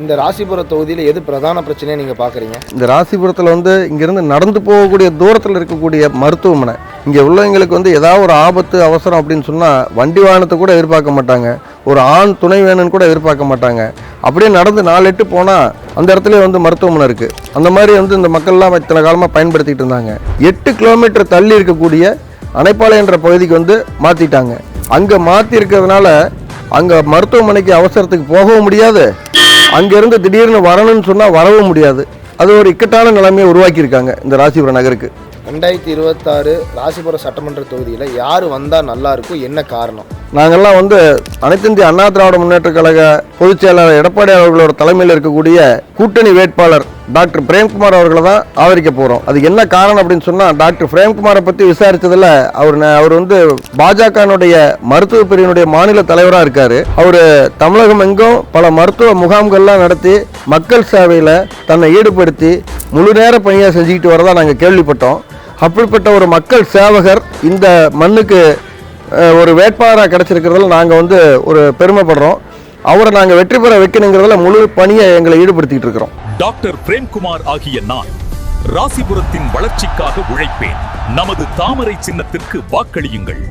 இந்த ராசிபுரம் தொகுதியில் எது பிரதான பிரச்சனையை நீங்கள் பார்க்குறீங்க? இந்த ராசிபுரத்தில் இங்கேருந்து நடந்து போகக்கூடிய தூரத்தில் இருக்கக்கூடிய மருத்துவமனை, இங்கே உள்ளவங்களுக்கு ஏதாவது ஒரு ஆபத்து அவசரம் அப்படின்னு சொன்னால் வண்டி வாகனத்தை கூட எதிர்பார்க்க மாட்டாங்க, ஒரு ஆண் துணை வேணும்னு கூட எதிர்பார்க்க மாட்டாங்க. அப்படியே நடந்து 4-8 போனால் அந்த இடத்துல மருத்துவமனை இருக்குது. அந்த மாதிரி இந்த மக்கள்லாம் இத்தனை காலமாக பயன்படுத்திகிட்டு இருந்தாங்க. 8 கிலோமீட்டர் தள்ளி இருக்கக்கூடிய அணைப்பாளையம் என்ற பகுதிக்கு மாற்றிட்டாங்க. அங்கே மாற்றி இருக்கிறதுனால அங்கே மருத்துவமனைக்கு அவசரத்துக்கு போகவும் முடியாது, அங்கேருந்து திடீர்னு வரணும்னு சொன்னால் வரவும் முடியாது. அது ஒரு இக்கட்டான நிலைமையை உருவாக்கியிருக்காங்க இந்த ராசிபுரம் நகருக்கு. 2026 ராசிபுரம் சட்டமன்ற தொகுதியில் யார் வந்தால் நல்லா இருக்கும், என்ன காரணம்? நாங்கள்லாம் அனைத்து இந்திய அண்ணா திராவிட முன்னேற்ற கழக பொதுச் செயலாளர் எடப்பாடி அவர்களோட தலைமையில் இருக்கக்கூடிய கூட்டணி வேட்பாளர் டாக்டர் பிரேம்குமார் அவர்களை தான் ஆதரிக்க போகிறோம். அது என்ன காரணம் அப்படின்னு சொன்னால், டாக்டர் பிரேம்குமாரை பற்றி விசாரித்ததில் அவர் பாஜகனுடைய மருத்துவ பிரிவினுடைய மாநில தலைவராக இருக்கார். அவர் தமிழகம் எங்கும் பல மருத்துவ முகாம்கள்லாம் நடத்தி மக்கள் சேவையில் தன்னை ஈடுபடுத்தி முழு நேர பணியாக செஞ்சுக்கிட்டு வரதான் நாங்கள் கேள்விப்பட்டோம். அப்படிப்பட்ட ஒரு மக்கள் சேவகர் இந்த மண்ணுக்கு ஒரு வேட்பாளராக கிடைச்சிருக்கிறதுல நாங்கள் ஒரு பெருமைப்படுறோம். அவரை நாங்கள் வெற்றி பெற வைக்கணுங்கிறதுல முழு பணியை எங்களை ஈடுபடுத்திட்டு இருக்கிறோம். டாக்டர் பிரேம்குமார் ஆகிய நான் ராசிபுரத்தின் வளர்ச்சிக்காக உழைப்பேன். நமது தாமரை சின்னத்திற்கு வாக்களியுங்கள்.